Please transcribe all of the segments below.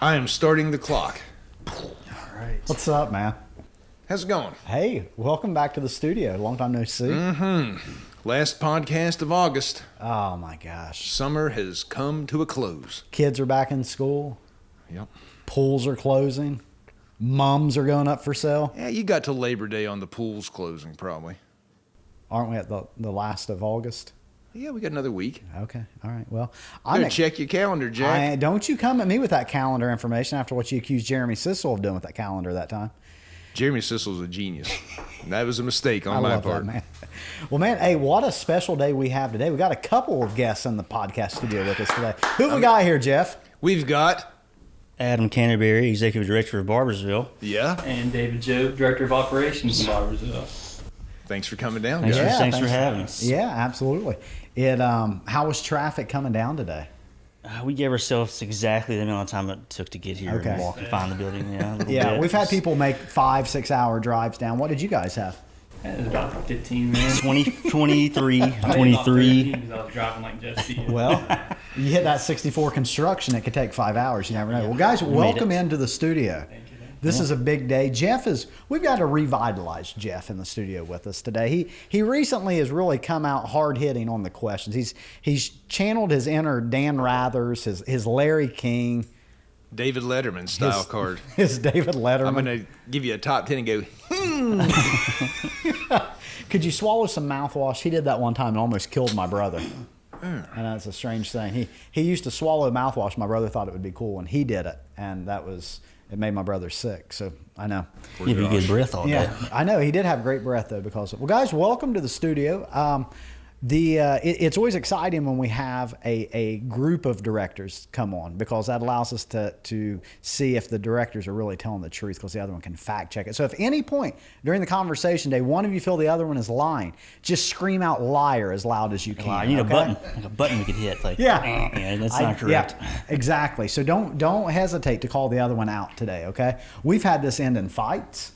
I am starting the clock. All right. What's up, man? How's it going? Hey, welcome back to the studio. Long time no see. Last podcast of August. Oh, my gosh. Summer has come to a close. Kids are back in school. Yep. Pools are closing. Mums are going up for sale. Yeah, you got to Labor Day on the pools closing, probably. Aren't we at the last of August? Yeah, we got another week. Okay. All right. Well, Better check your calendar, Jack. Don't you come at me with that calendar information after what you accused Jeremy Sissel of doing with that calendar that time. Jeremy Sissel's a genius. That was a mistake on I my love part. That, man. Well, man, hey, what a special day we have today. We got a couple of guests in the podcast studio with us today. Who have we got here, Jeff? We've got... Adam Canterbury, Executive Director of Barboursville. Yeah. And David Jobe, Director of Operations in Barboursville. Thanks for coming down, guys. Thanks for having us. Yeah, absolutely. How was traffic coming down today? We gave ourselves exactly the amount of time it took to get here Okay. and walk and find the building. Yeah, a little Yeah, bit. we've had people make 5-6 hour drives down. What did you guys have? It was about 15 minutes. 23. Because I was driving like Jeff did. Well, you hit that 64 construction, it could take 5 hours. You never know. Well, guys, welcome into the studio. Thank you. This is a big day. We've got to revitalize Jeff in the studio with us today. He recently has really come out hard hitting on the questions. He's channeled his inner Dan Rathers, his Larry King, David Letterman style card. his David Letterman. I'm going to give you a top 10 and go, Could you swallow some mouthwash? He did that one time and almost killed my brother. And that's a strange thing. He used to swallow mouthwash. My brother thought it would be cool, and he did it, and it made my brother sick. So I know. Give you good breath all day. Yeah, I know. He did have great breath though. Well, guys, welcome to the studio. It's always exciting when we have a group of directors come on, because that allows us to see if the directors are really telling the truth, because the other one can fact check it. So if any point during the conversation day one of you feel the other one is lying, just scream out "liar" as loud as you can. I need a button we could hit. Like, Yeah. that's not correct. Yeah, exactly. So don't hesitate to call the other one out today, okay? We've had this end in fights.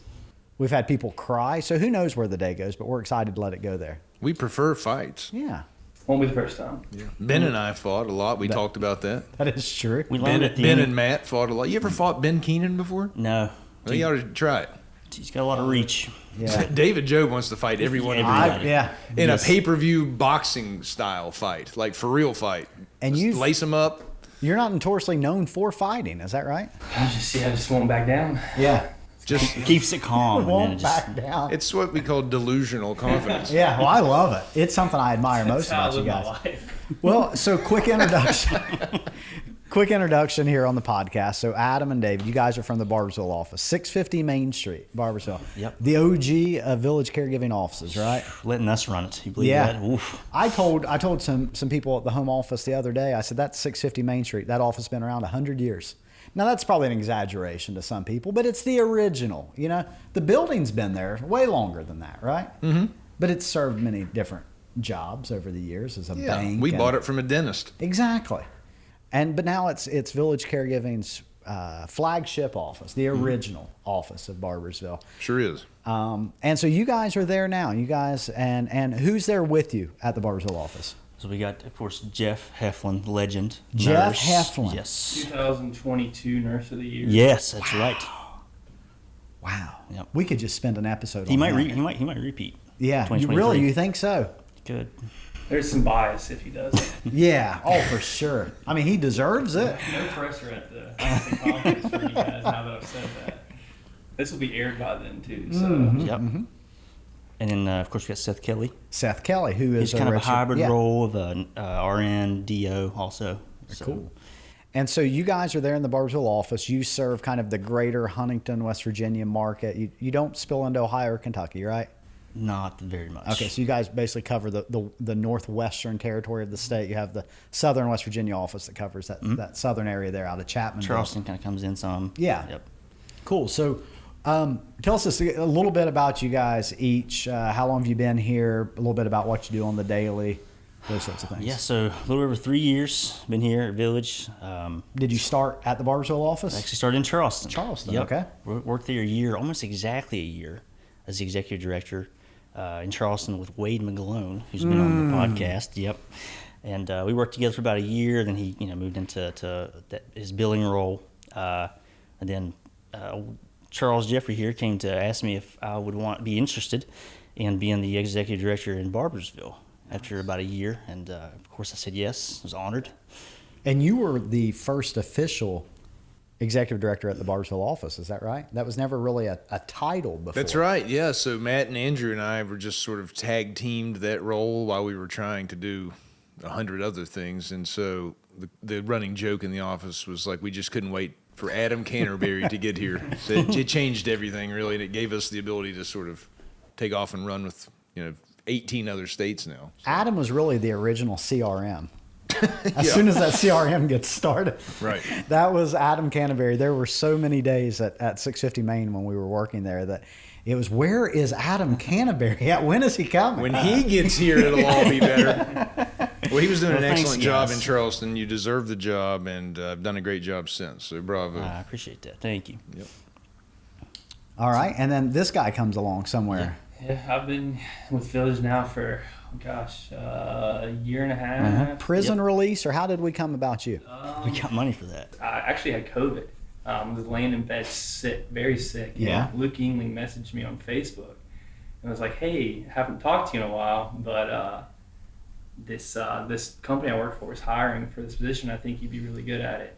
We've had people cry. So who knows where the day goes, but we're excited to let it go there. we prefer fights. Yeah, Won't be the first time. Yeah. Ben and I fought a lot. We talked about that. that is true. We learned at the Ben end. and Matt fought a lot. You ever fought Ben Keenan before? No. Well, you ought to try it. He's got a lot of reach. Yeah. David Jobe wants to fight everyone Everybody. in Yes. a pay-per-view boxing style fight, like for real fight. And Just you lace them up. You're not notoriously known for fighting, is that right? I just won't back down. Yeah. Just Keeps it calm. and then Won't it just, back down. it's what we call delusional confidence. Yeah, well, I love it. It's something I admire most That's how I about you live my guys. life. Well, so quick introduction. Quick introduction here on the podcast. So Adam and David, you guys are from the Barboursville office, 650 Main Street, Barboursville. Yep. The OG of Village Caregiving offices, right? letting us run it. You believe Yeah. that? Oof. I told some people at the home office the other day, I said, that's 650 Main Street. That office has been around 100 years. Now, that's probably an exaggeration to some people, but it's the original. You know, the building's been there way longer than that, right? Mm-hmm. But it's served many different jobs over the years as a bank. We bought it from a dentist. Exactly. But now it's Village Caregiving's flagship office, the original office of Barboursville. Sure is. And so you guys are there now. You guys, and who's there with you at the Barboursville office? So we got, of course, Jeff Heflin, legend. Jeff nurse. Heflin. Yes. 2022 Nurse of the Year. Yes, that's right. Wow. Yep. We could just spend an episode He on might that. he might repeat. Yeah. You 2023. think so? Good. There's some bias if he does. Yeah. Oh, for sure. I mean, he deserves it. No pressure at the conference for you guys now that I've said that. This will be aired by then too. So Yep. And then, of course, we got Seth Kelly. Seth Kelly, who is He's kind of a Richard- hybrid yeah. role of RN, DO also. So, Cool. And so you guys are there in the Barboursville office. You serve kind of the greater Huntington, West Virginia market. You don't spill into Ohio or Kentucky, right? Not very much. Okay, so you guys basically cover the northwestern territory of the state. You have the southern West Virginia office that covers that southern area there out of Chapman. Charleston kind of comes in some. Yeah. Yep. Cool. So tell us a little bit about you guys each. How long have you been here? A little bit about what you do on the daily, those sorts of things. Yeah, so a little over 3 years been here at Village. Did you start at the Barboursville office? Actually started in Charleston. Charleston, Yep. okay. Worked there a year, almost exactly a year, as the executive director in Charleston with Wade McGlone, who's been on the podcast. Yep. And we worked together for about a year. Then he moved into his billing role And then Charles Jeffrey here came to ask me if I would be interested in being the executive director in Barboursville after about a year. And of course I said yes. I was honored. And you were the first official executive director at the Barboursville office, is that right? That was never really a title before. That's right, yeah. So Matt and Andrew and I were just sort of tag teamed that role while we were trying to do 100 other things. And so the running joke in the office was like we just couldn't wait for Adam Canterbury to get here. So it changed everything, really, and it gave us the ability to sort of take off and run with 18 other states now. So. Adam was really the original CRM. As soon as that CRM gets started, right? That was Adam Canterbury. There were so many days at 650 Main when we were working there that it was, where is Adam Canterbury at? When is he coming? When he gets here, it'll all be better. Well, he was doing an thanks, excellent job guys. in Charleston. You deserve the job, and I've done a great job since. So bravo. I appreciate that. Thank you. Yep. All right, and then this guy comes along somewhere. Yeah, I've been with Village now for, a year and a half. Prison release, or how did we come about you? We got money for that. I actually had COVID. Was laying in bed sick, very sick. Yeah. And Luke Yingling messaged me on Facebook and was like, "Hey, haven't talked to you in a while, but this company I work for is hiring for this position. I think you'd be really good at it."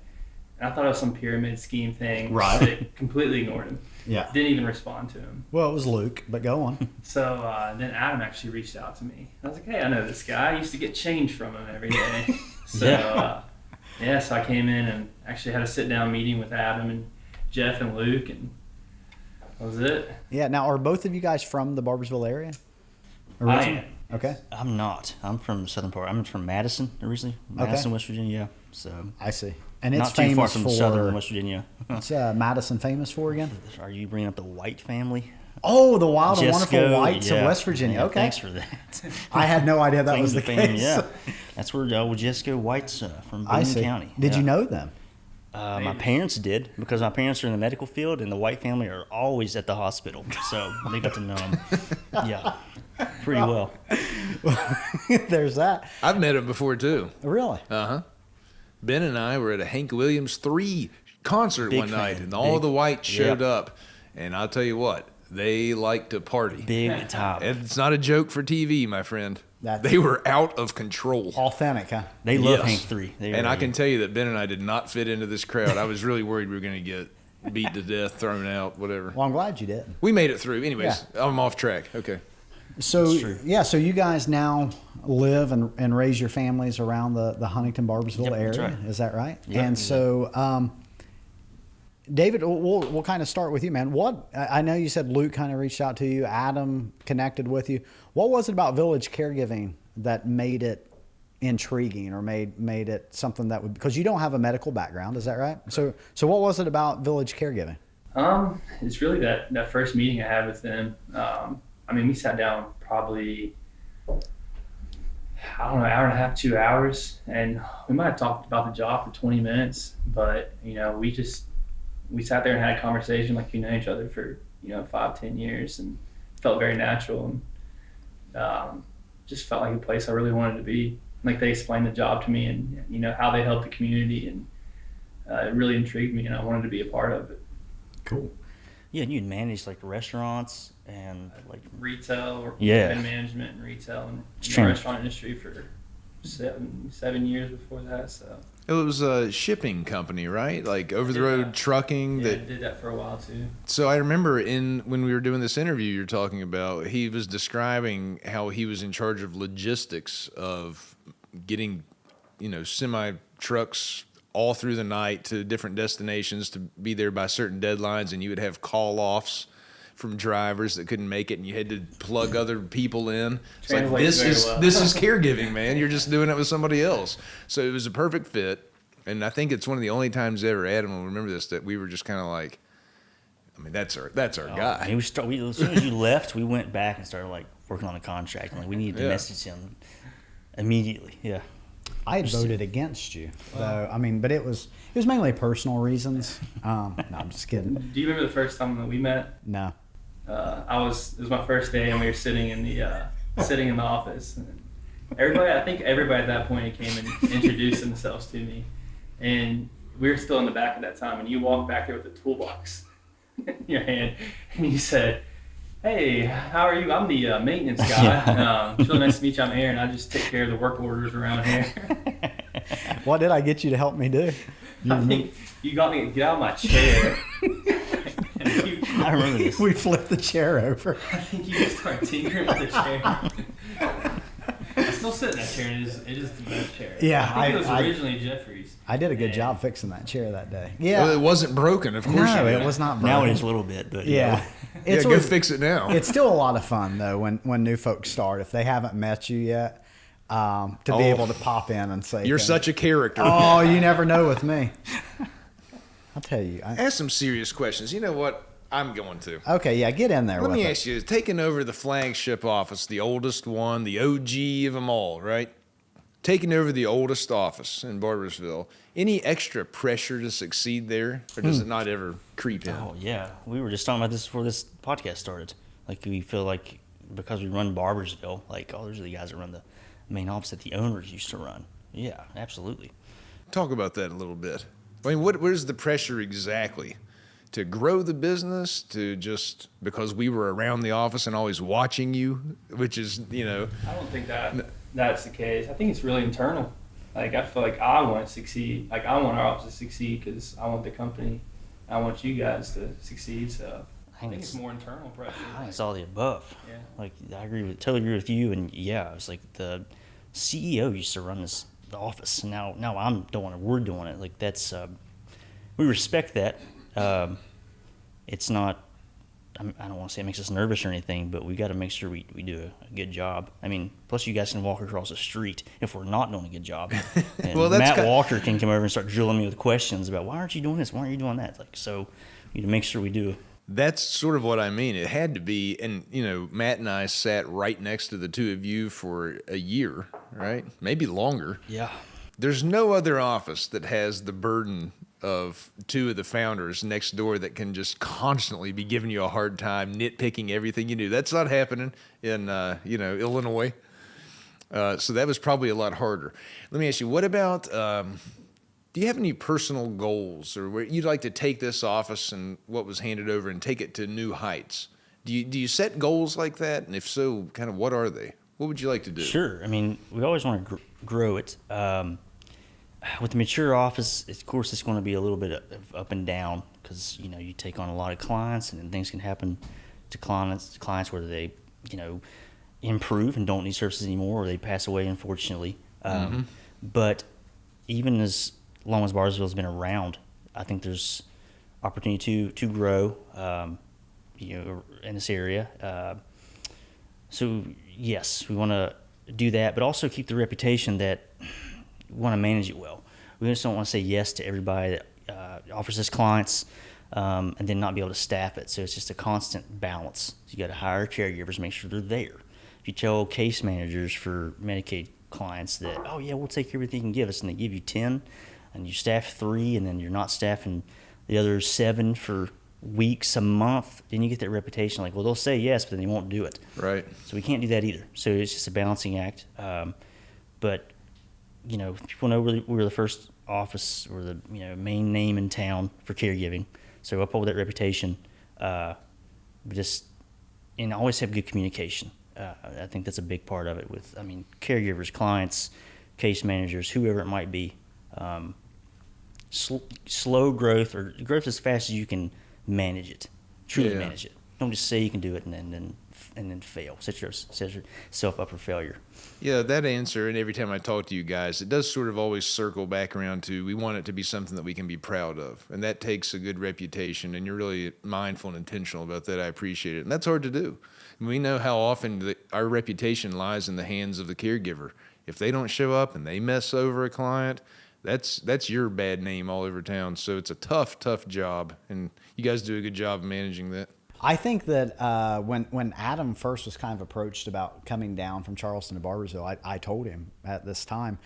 And I thought it was some pyramid scheme thing. Right. Sick, completely ignored him. Yeah. Didn't even respond to him. Well, it was Luke, but go on. So then Adam actually reached out to me. I was like, "Hey, I know this guy. I used to get change from him every day." So so I came in and actually had a sit-down meeting with Adam and Jeff and Luke, and that was it. Yeah. Now, are both of you guys from the Barboursville area? I Originally? am. Okay. I'm not. I'm from the southern part. I'm from Madison originally. Madison, West Virginia. So I see. And it's not too far famous from for southern West Virginia. What's Madison famous for again? Are you bringing up the White family? Oh, the wild and wonderful Jesco, whites of yeah. West Virginia. Yeah, Okay. Thanks for that. I had no idea that Claim was to the fame, case. Yeah, that's where Jesco White's from I Boone see. County. Did Yeah. you know them? My parents did, because my parents are in the medical field, and the White family are always at the hospital, so they got to know them. Yeah, pretty well. There's that. I've met him before too. Really? Ben and I were at a Hank Williams 3 concert Big one night, fan. and all Big. the whites showed Yep. up. And I'll tell you what, they like to party. Big top. It's not a joke for TV, my friend. That's- They were out of control. Authentic, huh? They love Yes. Hank 3. They And I really- can tell you that Ben and I did not fit into this crowd. I was really worried we were going to get beat to death, thrown out, whatever. Well, I'm glad you did. We made it through. Anyways, I'm off track. Okay. So, That's true. yeah, so you guys now live and raise your families around the Huntington Barboursville Yep, area. that's right. Is that right? Yeah, and so, David, we'll kind of start with you, man. I know you said Luke kind of reached out to you, Adam connected with you. What was it about Village Caregiving that made it intriguing, or made it something that would, because you don't have a medical background, is that right? So what was it about Village Caregiving? It's really that first meeting I had with them. We sat down probably, I don't know, hour and a half, 2 hours, and we might have talked about the job for 20 minutes, but, we sat there and had a conversation like we know each other for, 5-10 years, and felt very natural, and just felt like a place I really wanted to be. Like, they explained the job to me, and, how they help the community, and it really intrigued me, and I wanted to be a part of it. Cool. Yeah, and you'd manage like restaurants and like Retail, or Yeah. event management and retail, and It's the true. restaurant industry for seven years before that. So It was a shipping company, right? Like over-the-road trucking. yeah, I That. did that for a while too. So I remember when we were doing this interview you're talking about, he was describing how he was in charge of logistics of getting, semi trucks all through the night to different destinations to be there by certain deadlines, and you would have call-offs from drivers that couldn't make it, and you had to plug other people in. It's like, Translates this very is well. this is caregiving, man. You're just doing it with somebody else. So it was a perfect fit, and I think it's one of the only times ever, Adam will remember this, that we were just kind of like, that's our guy. We as soon as you left, we went back and started like working on the contract. Like, we needed to Yeah. message him immediately. Yeah. I had voted against you, though. But it was mainly personal reasons. No, I'm just kidding. Do you remember the first time that we met? No. It was my first day, and we were sitting in the office. And I think everybody at that point came and introduced themselves to me, and we were still in the back at that time, and you walked back there with a toolbox in your hand, and you said, "Hey, how are you? I'm the maintenance guy. It's really nice to meet you. I'm Aaron. I just take care of the work orders around here." What did I get you to help me do? I think you got me to get out of my chair. I remember this. We flipped the chair over. I think you just started tinkering with the chair. I still sit in that chair, and it is the best chair. Yeah, I think it was originally Jeffrey's. I did a good job fixing that chair that day. Yeah. Well, it wasn't broken, of course. No, you did. it was not broken. Now it is a little bit, but Yeah. Yeah, go fix it now. It's still a lot of fun, though, when new folks start. If they haven't met you yet, to be able to pop in and say, You're such a character. "Oh, you never know with me." I'll tell you. Ask some serious questions. You know what? I'm going to. Okay, yeah, get in there Let with me it. ask you, taking over the flagship office, the oldest one, the OG of them all, right? Taking over the oldest office in Barboursville, any extra pressure to succeed there, or does it not ever creep in? Oh yeah, we were just talking about this before this podcast started. Like we feel like because we run Barboursville, like those are the guys that run the main office that the owners used to run. Yeah, absolutely. Talk about that a little bit. I mean, where's the pressure exactly? To grow the business, to just because we were around the office and always watching you, which is, I don't think that's the case. I think it's really internal. Like, I feel like I want to succeed. Like, I want our office to succeed because I want the company. I want you guys to succeed. So I think it's more internal pressure. I think it's all the above. Yeah. Like I totally agree with you. And yeah, it's like the CEO used to run the office, and now I'm doing it. We're doing it. Like that's we respect that. It's not. I don't want to say it makes us nervous or anything, but we got to make sure we do a good job. I mean, plus you guys can walk across the street if we're not doing a good job. And Well, that's Matt Walker can come over and start drilling me with questions about why aren't you doing this? Why aren't you doing that? Like, so we need to make sure we do. That's sort of what I mean. It had to be, and Matt and I sat right next to the two of you for a year, right? Maybe longer. Yeah. There's no other office that has the burden of two of the founders next door that can just constantly be giving you a hard time, nitpicking everything you do. That's not happening in Illinois. So that was probably a lot harder. Let me ask you, what about? Do you have any personal goals, or where you'd like to take this office and what was handed over and take it to new heights? Do you set goals like that? And if so, kind of what are they? What would you like to do? Sure. I mean, we always want to grow it. With the mature office, of course, it's going to be a little bit of up and down because, you take on a lot of clients and then things can happen to clients whether they, improve and don't need services anymore or they pass away, unfortunately. But even as long as Barboursville's been around, I think there's opportunity to grow, in this area. So, yes, we want to do that, but also keep the reputation that we want to manage it well. We just don't want to say yes to everybody that offers us clients and then not be able to staff it. So it's just a constant balance. You got to hire caregivers, make sure they're there. If you tell case managers for Medicaid clients that, oh, yeah, we'll take everything you can give us, and they give you 10, and you staff 3, and then you're not staffing the other 7 for weeks, a month, then you get that reputation like, well, they'll say yes, but then they won't do it. Right. So we can't do that either. So it's just a balancing act. But people know we're the first office or the main name in town for caregiving. So uphold that reputation, and always have good communication. I think that's a big part of it with caregivers, clients, case managers, whoever it might be. Slow growth or growth as fast as you can manage it. Truly manage it. Don't just say you can do it and then fail. Set yourself up for failure. Yeah, that answer, and every time I talk to you guys, it does sort of always circle back around to we want it to be something that we can be proud of. And that takes a good reputation, and you're really mindful and intentional about that. I appreciate it. And that's hard to do. We know how often our reputation lies in the hands of the caregiver. If they don't show up and they mess over a client, that's your bad name all over town. So it's a tough job, and you guys do a good job of managing that. I think that when Adam first was kind of approached about coming down from Charleston to Barboursville, I told him at this time,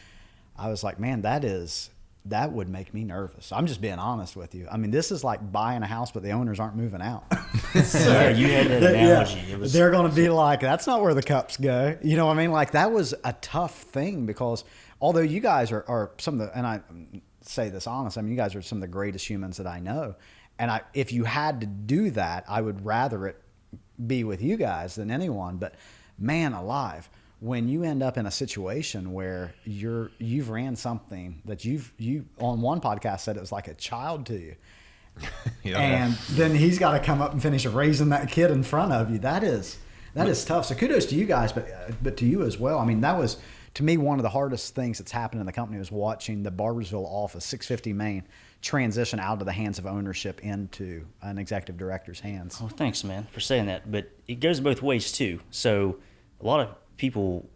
I was like, man, that would make me nervous. I'm just being honest with you. I mean, this is like buying a house, but the owners aren't moving out. Yeah, you had that analogy. Yeah, they're going to be like, that's not where the cups go. You know what I mean? Like, that was a tough thing because although you guys are some of the, and say this honest. I mean, you guys are some of the greatest humans that I know. And if you had to do that, I would rather it be with you guys than anyone. But man alive, when you end up in a situation where you've ran something that you on one podcast said it was like a child to you. Yeah. And then he's got to come up and finish raising that kid in front of you. That is tough. So kudos to you guys, but to you as well. I mean, that was, to me, one of the hardest things that's happened in the company was watching the Barboursville office, 650 Main, transition out of the hands of ownership into an executive director's hands. Oh, thanks, man, for saying that. But it goes both ways, too. So a lot of people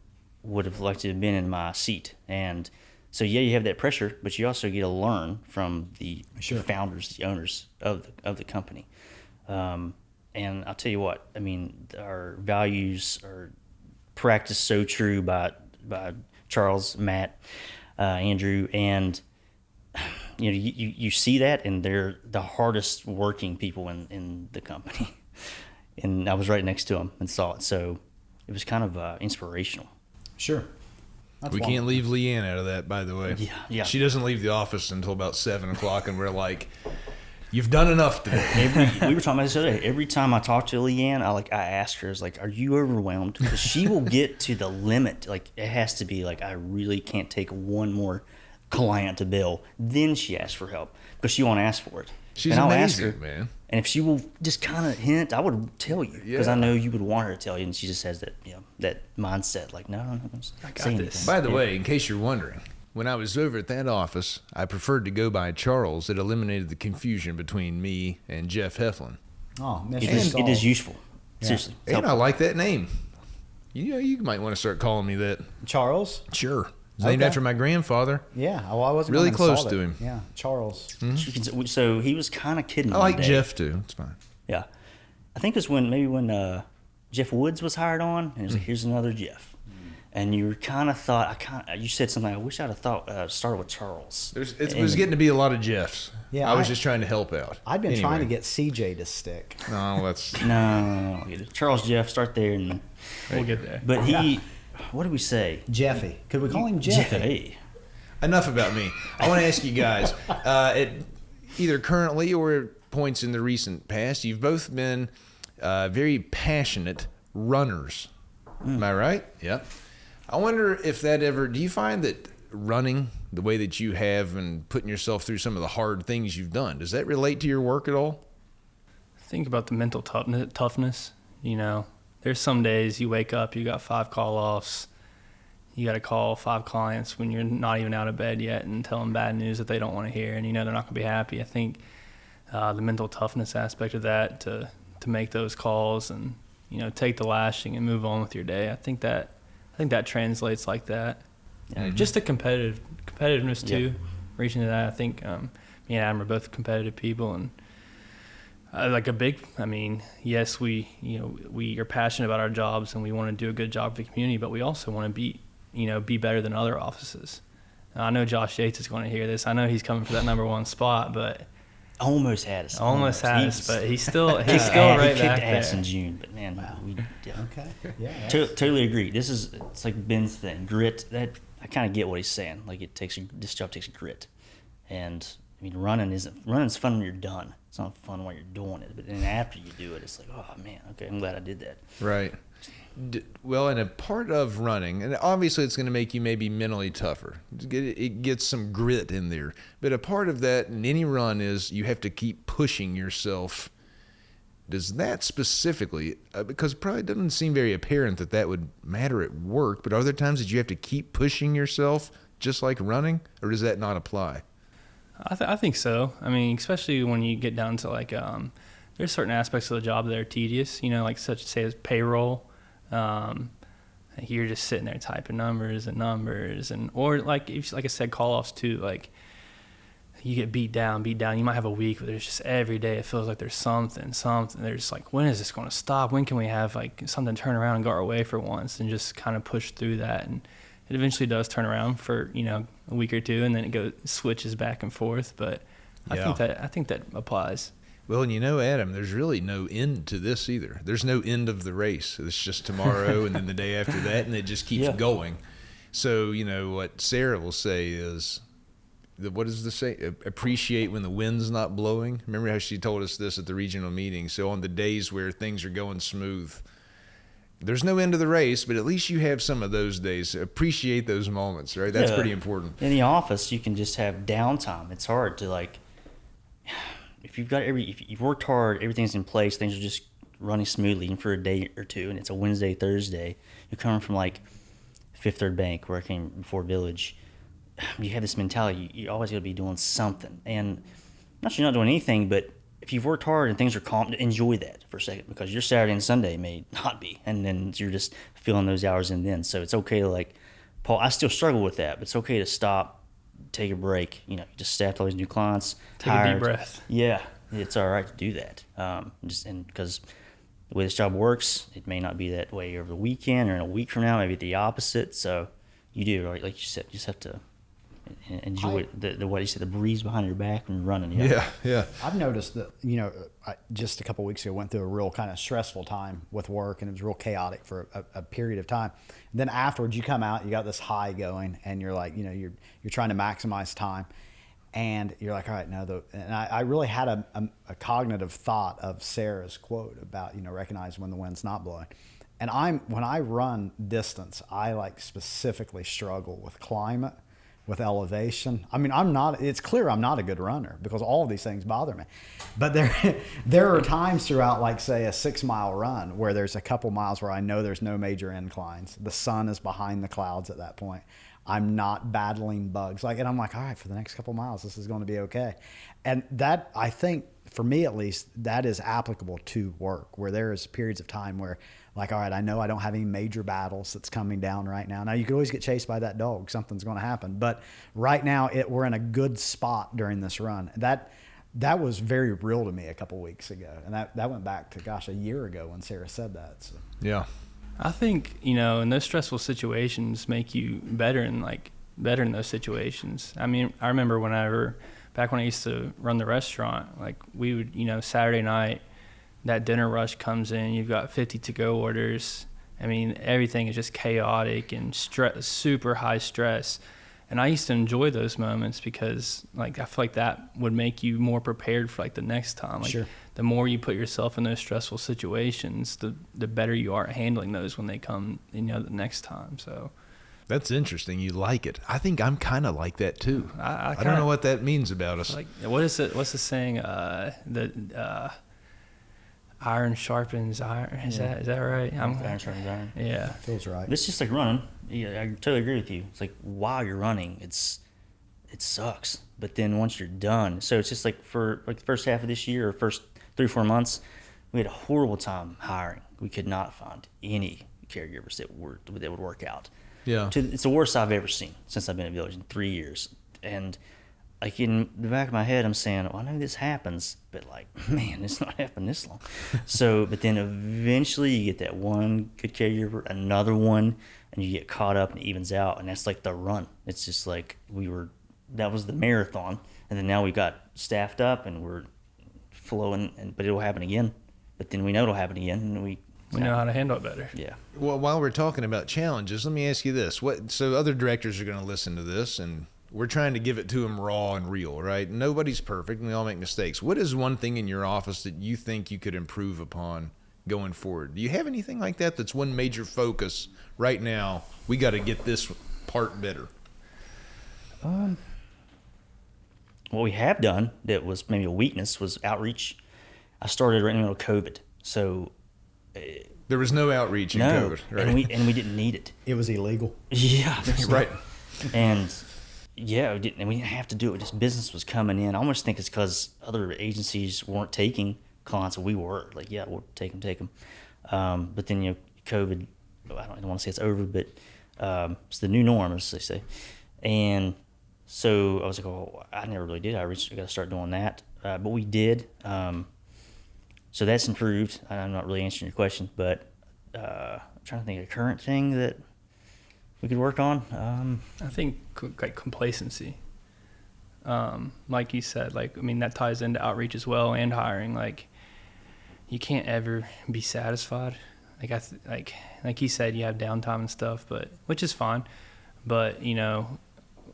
would have liked to have been in my seat. And so, yeah, you have that pressure, but you also get to learn from the founders, the owners of the company. And I'll tell you what, I mean, our values are practiced so true by Charles, Matt, Andrew, and you know, you see that, and they're the hardest working people in the company. And I was right next to them and saw it, so it was kind of inspirational. Sure. We can't leave Leanne out of that, by the way. Yeah. She doesn't leave the office until about 7 o'clock, and we're like, you've done enough today. We were talking about this the other day. Every time I talk to Leanne, I ask her, are you overwhelmed? Because she will get to the limit. Like, it has to be like, I really can't take one more client to bill. Then she asks for help because she won't ask for it. She's and I'll amazing, ask her, man. And if she will just kind of hint, I would tell you because I know you would want her to tell you. And she just has that, that mindset. Like, no, I got this. By the way, in case you're wondering, when I was over at that office, I preferred to go by Charles. It eliminated the confusion between me and Jeff Heflin. Oh, it is useful. Yeah. Seriously. And I like that name. You might want to start calling me that. Charles? Sure. It's named after my grandfather. Yeah. Well, I wasn't really close to him. Yeah, Charles. Mm-hmm. So he was kind of kidding me. I like Jeff, too. It's fine. Yeah. I think it was when Jeff Woods was hired on, and he was like, here's another Jeff. And you kind of thought, you said something, I wish I'd have thought, started with Charles. It was getting to be a lot of Jeffs. Yeah, I was just trying to help out. I'd been trying to get CJ to stick. No, that's... No. Charles, Jeff, start there, and we'll get there. But what did we say? Jeffy. Could we call him Jeffy? Enough about me. I want to ask you guys, either currently or at points in the recent past, you've both been very passionate runners. Am I right? Yeah. I wonder if do you find that running the way that you have and putting yourself through some of the hard things you've done, does that relate to your work at all? Think about the mental toughness. There's some days you wake up, you got 5 call-offs, you got to call 5 clients when you're not even out of bed yet and tell them bad news that they don't want to hear, and they're not going to be happy. I think the mental toughness aspect of that to make those calls and take the lashing and move on with your day. I think that translates like that. Mm-hmm. Just the competitiveness too, reaching to that. I think me and Adam are both competitive people, and yes, we are passionate about our jobs and we want to do a good job for the community, but we also want to be better than other offices. I know Josh Yates is going to hear this. I know he's coming for that number 1 spot, but almost had us. But he's still right back there. He kicked ass in June, but man, wow. Okay, yeah, totally agree. It's like Ben's thing, grit. That I kind of get what he's saying. Like this job takes grit, and I mean running's fun when you're done. It's not fun while you're doing it, but then after you do it, it's like, oh man, okay, I'm glad I did that. Right. Well, and a part of running, and obviously it's going to make you maybe mentally tougher. It gets some grit in there. But a part of that in any run is you have to keep pushing yourself. Does that specifically, because it probably doesn't seem very apparent that would matter at work, but are there times that you have to keep pushing yourself just like running, or does that not apply? I think so. I mean, especially when you get down to there's certain aspects of the job that are tedious, like such as payroll. You're just sitting there typing numbers, or like I said, call-offs too. Like you get beat down. You might have a week, but there's just every day it feels like there's something. There's like, when is this going to stop? When can we have like something turn around and go our way for once, and just kind of push through that? And it eventually does turn around for a week or two, and then it switches back and forth. But I think that applies. Well, and Adam, there's really no end to this either. There's no end of the race. It's just tomorrow and then the day after that, and it just keeps going. So, what Sarah will say is, what does this say? Appreciate when the wind's not blowing. Remember how she told us this at the regional meeting? So on the days where things are going smooth, there's no end to the race, but at least you have some of those days. Appreciate those moments, right? That's pretty important. In the office, you can just have downtime. It's hard to like, if you've worked hard, everything's in place, things are just running smoothly, even for a day or two, and it's a Wednesday, Thursday. You're coming from like Fifth Third Bank, where I came before Village. You have this mentality, you always got to be doing something. And not sure you're not doing anything, but if you've worked hard and things are calm, enjoy that for a second, because your Saturday and Sunday may not be. And then you're just filling those hours in then. So it's okay to like, Paul, I still struggle with that, but it's okay to stop, take a break. You know, you just staffed all these new clients. Take a deep breath. Yeah, it's all right to do that. Because the way this job works, it may not be that way over the weekend or in a week from now, maybe the opposite. So you do, right? Like you said, you just have to enjoy the what you said, the breeze behind your back when you're running. Yeah. I've noticed that, I just a couple of weeks ago went through a real kind of stressful time with work, and it was real chaotic for a period of time. And then afterwards, you come out, you got this high going, and you're like, you're trying to maximize time, and you're like, all right, and I really had a cognitive thought of Sarah's quote about, recognize when the wind's not blowing. And when I run distance, I like specifically struggle with climate, with elevation. I mean, it's clear I'm not a good runner because all of these things bother me. But there are times throughout, like say a 6-mile run, where there's a couple miles where I know there's no major inclines. The sun is behind the clouds at that point. I'm not battling bugs. And I'm like, all right, for the next couple miles, this is going to be okay. And that, I think, for me at least, that is applicable to work, where there is periods of time where, like, all right, I know I don't have any major battles that's coming down right now. Now, you could always get chased by that dog. Something's going to happen. But right now, we're in a good spot during this run. That was very real to me a couple weeks ago. And that went back to, a year ago when Sarah said that. So. Yeah. I think, in those stressful situations make you better in those situations. I mean, I remember back when I used to run the restaurant, like we would, Saturday night, that dinner rush comes in, you've got 50 to-go orders. I mean, everything is just chaotic and super high stress. And I used to enjoy those moments because, I feel like that would make you more prepared for, the next time. Sure. The more you put yourself in those stressful situations, the better you are at handling those when they come, the next time. So that's interesting. You like it. I think I'm kind of like that too. I don't know what that means about us. What is it? What's the saying? Iron sharpens iron. Is that right? Iron sharpens iron. Yeah. Feels right. It's just like running. Yeah, I totally agree with you. It's like while you're running, it sucks. But then once you're done, so it's just like for the first half of this year or first 3-4 months, we had a horrible time hiring. We could not find any caregivers that would work out. Yeah. It's the worst I've ever seen since I've been at Village in 3 years. And in the back of my head, I'm saying, well, I know this happens, but man, it's not happened this long. So, but then eventually you get that one good caregiver, another one, and you get caught up and it evens out. And that's like the run. It's just like that was the marathon. And then now we got staffed up and we're flowing, but it'll happen again. But then we know it'll happen again, and we know how to handle it better. Yeah. Well, while we're talking about challenges, let me ask you this. So other directors are going to listen to this, and we're trying to give it to them raw and real, right? Nobody's perfect, and we all make mistakes. What is one thing in your office that you think you could improve upon going forward? Do you have anything like that that's one major focus right now? We got to get this part better. What we have done that was maybe a weakness was outreach. I started right in the middle of COVID, so there was no outreach in COVID, right? and we didn't need it. It was illegal. Yeah, right. And yeah, we didn't have to do it. Just business was coming in. I almost think it's because other agencies weren't taking clients, and we were like, yeah, we'll take them. But then COVID. I don't want to say it's over, but it's the new norm, as they say. And so I was like, oh, I never really did outreach. I got to start doing that. But we did. So that's improved. I'm not really answering your question, but I'm trying to think of a current thing that we could work on. I think complacency. Like you said, that ties into outreach as well and hiring. You can't ever be satisfied. Like you said, you have downtime and stuff, which is fine. But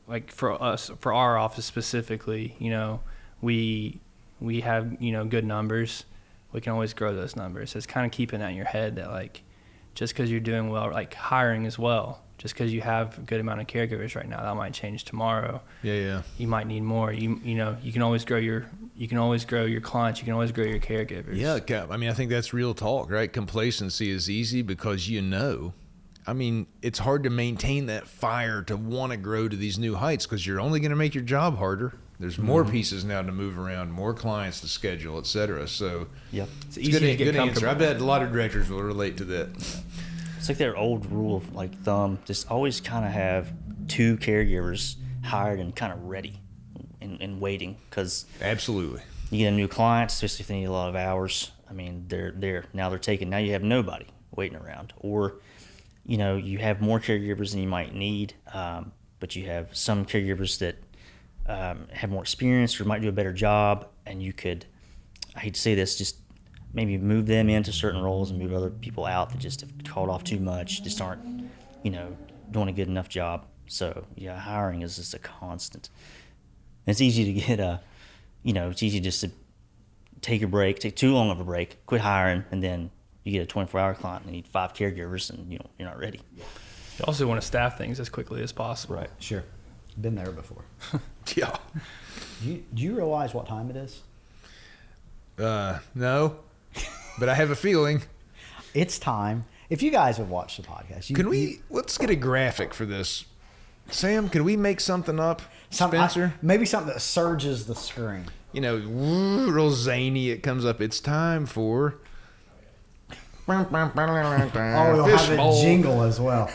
like for us, for our office specifically, you know, we have, you know, good numbers. We can always grow those numbers. So it's kind of keeping that in your head that, like, just because you're doing well, like hiring as well, just because you have a good amount of caregivers right now, that might change tomorrow. Yeah. You might need more. You know, you can always grow your clients. You can always grow your caregivers. Yeah, I mean, I think that's real talk, right? Complacency is easy because I mean, it's hard to maintain that fire to want to grow to these new heights because you're only going to make your job harder. There's more pieces now to move around, more clients to schedule, et cetera. So Yep. It's easy to get good answer. comfortable. I bet a lot of directors will relate to that. It's like their old rule of like thumb, just always kind of have 2 caregivers hired and kind of ready and waiting, because Absolutely. you get a new client, especially if they need a lot of hours. I mean, they're taken. Now you have nobody waiting around, or you know, you have more caregivers than you might need, but you have some caregivers that have more experience or might do a better job, and you could, I hate to say this, just maybe move them into certain roles and move other people out that just have called off too much, just aren't, you know, doing a good enough job. So yeah, hiring is just a constant. And it's easy to get it's easy just to take a break, take too long of a break, quit hiring, and then you get a 24-hour client and you need 5 caregivers, and you're not ready. You also want to staff things as quickly as possible. Right. Sure. Been there before. Yeah. Do you realize what time it is? No, but I have a feeling. It's time. If you guys have watched the podcast, Let's get a graphic for this. Sam, can we make something up? Spencer? Maybe something that surges the screen. You know, real zany. It comes up. It's time for. Oh, you'll have a jingle as well.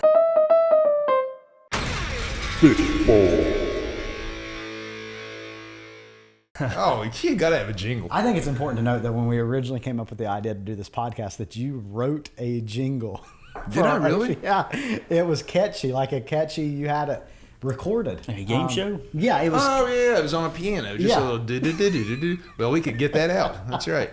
Oh, you gotta have a jingle. I think it's important to note that when we originally came up with the idea to do this podcast, that you wrote a jingle. Did I really? Yeah, it was catchy, you had it recorded. A game show? Yeah, it was. Oh yeah, it was on a piano. Just a little do. Well, we could get that out. That's right.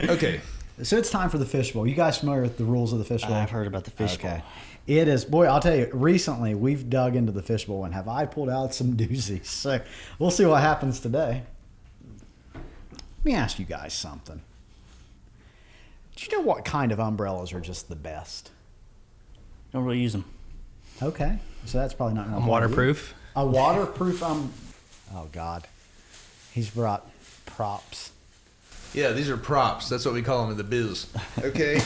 Okay. So it's time for the fishbowl. You guys familiar with the rules of the fishbowl? I've heard about the fishbowl. Okay. It is, boy, I'll tell you, recently we've dug into the fishbowl and have I pulled out some doozies. So we'll see what happens today. Let me ask you guys something. Do you know what kind of umbrellas are just the best? Don't really use them. Okay. So that's probably not going to Waterproof. A waterproof oh God. He's brought props. Yeah, these are props. That's what we call them in the biz. Okay.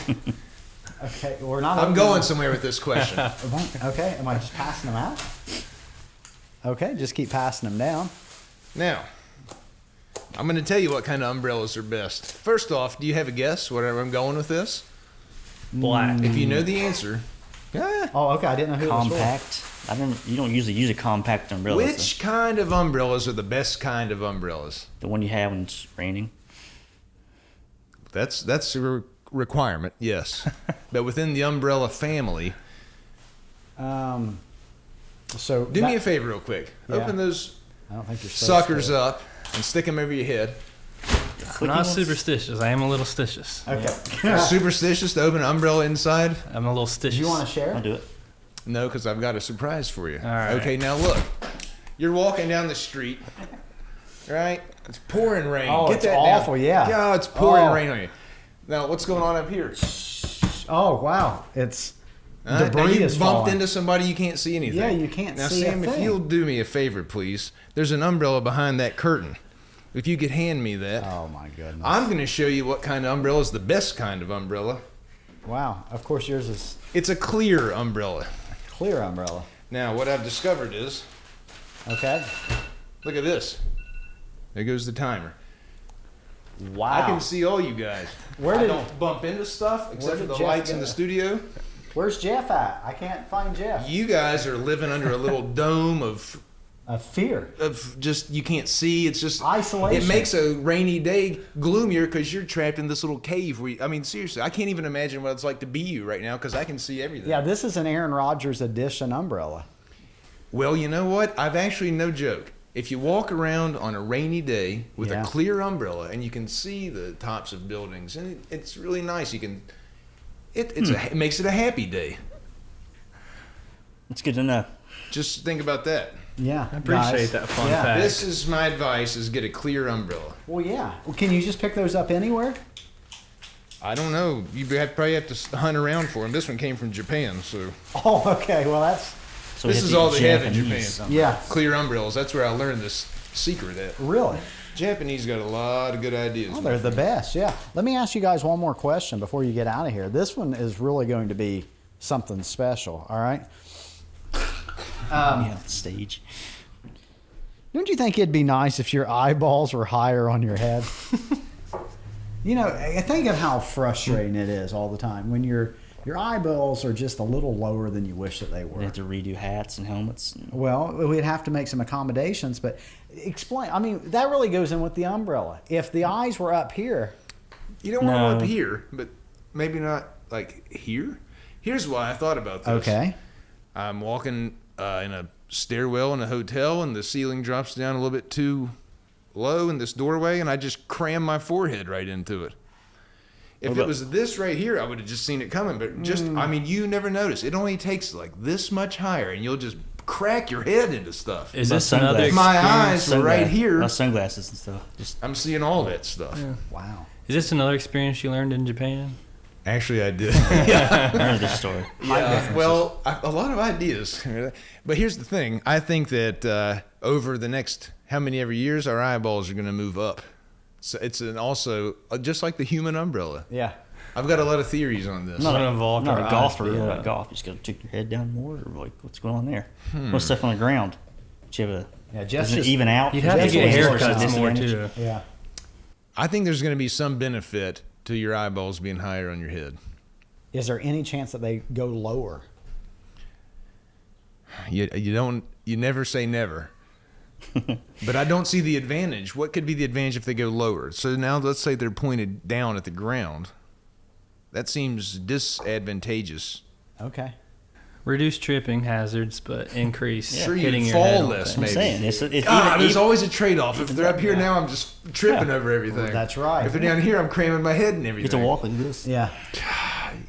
Okay, we're not. I'm going somewhere with this question. Okay, am I just passing them out? Okay, just keep passing them down. Now, I'm going to tell you what kind of umbrellas are best. First off, do you have a guess where I'm going with this? Black. If you know the answer, Oh, okay, I didn't know who it was Compact. You don't usually use a compact umbrella. which kind of umbrellas are the best kind of umbrellas? The one you have when it's raining. That's a requirement, yes. But within the umbrella family, for. So do me a favor real quick. Yeah. Open those I don't think you're suckers up and stick them over your head. I'm not superstitious. I am a little stitious. Okay. Superstitious to open an umbrella inside? I'm a little stitious. Do you want to share? I'll do it. No, because I've got a surprise for you. All right. Okay, now look. You're walking down the street, right? It's pouring rain. Oh, Get it's that awful, down. yeah. Yeah, it's pouring Oh. rain on you. Now, what's going on up here? Oh wow, it's Now debris you is bumped falling. into somebody, you can't see anything. Yeah, you can't now, see a Sam, if thing. you'll do me a favor, please. There's an umbrella behind that curtain. If you could hand me that. Oh my goodness. I'm going to show you what kind of umbrella is the best kind of umbrella. Wow. Of course, yours is It's a clear umbrella. clear umbrella. Now, what I've discovered is, Okay. look at this. There goes the timer. Wow. I can see all you guys. Where I did- don't bump into stuff Where except for did the Jeff lights in go? the studio. Where's Jeff at? I can't find Jeff. You guys are living under a little dome of Fear. just you can't see. It's just Isolation. It makes a rainy day gloomier because you're trapped in this little cave. I mean, seriously, I can't even imagine what it's like to be you right now because I can see everything. Yeah, this is an Aaron Rodgers edition umbrella. Well, you know what? I've actually no joke. If you walk around on a rainy day with Yeah. a clear umbrella and you can see the tops of buildings, and it's really nice. You can. It makes it a happy day. It's good to know. Just think about that. Yeah, I appreciate that fun fact. This is my advice: is get a clear umbrella. Well, yeah. Well, can you just pick those up anywhere? I don't know. Probably have to hunt around for them. This one came from Japan, so Oh, okay. Well, that's So we this have is to all get they have in Japanese Japan. yeah. Clear umbrellas. That's where I learned this secret at. Really. Japanese got a lot of good ideas. Oh, they're the best. Yeah. Let me ask you guys one more question before you get out of here. This one is really going to be something special. All right. Yeah, stage. Don't you think it'd be nice if your eyeballs were higher on your head? You know, I think of how frustrating it is all the time when your eyeballs are just a little lower than you wish that they were. We have to redo hats and helmets. Well, we'd have to make some accommodations, but explain. I mean, that really goes in with the umbrella. If the eyes were up here, You don't want them No. up here, but maybe not like here. Here's why I thought about this. okay. I'm walking in a stairwell in a hotel, and the ceiling drops down a little bit too low in this doorway, and I just cram my forehead right into it. If it was this right here, I would have just seen it coming. But just, I mean, you never notice. It only takes like this much higher, and you'll just crack your head into stuff. Is But this another sunglasses. If my experience? eyes were right Sunglass- here, sunglasses and stuff. Just I'm seeing all that stuff. Wow. Is this another experience you learned in Japan? Actually, I did. I heard this story. Well, a lot of ideas. But here's the thing. I think that over the next how many ever years, our eyeballs are going to move up. So it's also just like the human umbrella. Yeah. I've got a lot of theories on this. I'm not, Gonna a, evolve I'm not our a eyes golfer. to be Yeah, about like it. golf. You just got to tick your head down more, or like what's going on there? What's stuff on the ground? Do you have Yeah, a? Jeff's Does it just even out? You'd have to That's get what he's haircuts working more Disadvantage. too. Yeah. I think there's going to be some benefit to your eyeballs being higher on your head. Is there any chance that they go lower? You never say never. But I don't see the advantage. What could be the advantage if they go lower? So now let's say they're pointed down at the ground. That seems disadvantageous. Okay. Reduce tripping hazards, but increase Sure, hitting you'd your head fall on less, things. I'm maybe. saying it's God, there's even, always a trade-off. If they're up here now, I'm just tripping over everything. That's right. If they're down here, I'm cramming my head and you everything. get to walk like this. Yeah.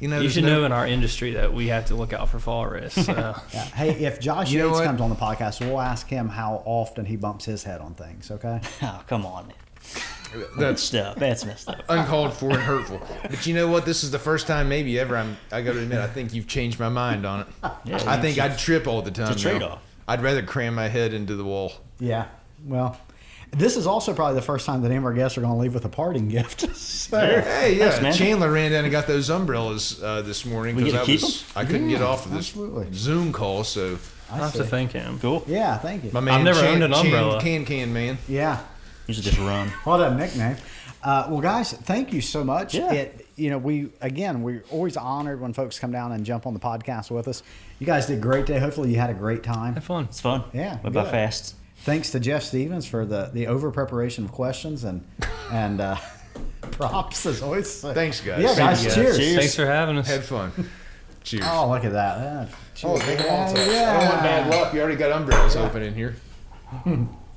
You know, You there's should no- know in our industry that we have to look out for fall risks. So. Yeah. Hey, if Josh You know Yates what? comes on the podcast, we'll ask him how often he bumps his head on things. Okay. Oh, come on. That's Stuff. That's messed up. uncalled for and hurtful. But you know what? This is the first time maybe ever I got to admit, I think you've changed my mind on it. Yeah, I think I'd trip all the time. it's a now. trade-off. I'd rather cram my head into the wall. Yeah. Well, this is also probably the first time that any of our guests are going to leave with a parting gift. So, Hey, yeah. Thanks, man. Chandler ran down and got those umbrellas this morning We get because to keep I couldn't get Yeah, off of this absolutely. Zoom call. So I'll have to thank him. Cool. yeah. Thank you. my man, never owned an umbrella. Can man. Yeah. You should just run. What a nickname. Well, guys, thank you so much. Yeah. We're always honored when folks come down and jump on the podcast with us. You guys did great today. Hopefully you had a great time. Have fun. It's fun. Yeah, Went by good. fast. Thanks to Jeff Stevens for the over preparation of questions and props as always. Thanks, guys. Yeah, Thank guys. you, guys. Cheers. Cheers. Thanks for having us. Had fun. Cheers. Oh, look at that. Cheers. big Yeah, I don't want bad luck. You already got umbrellas open in here.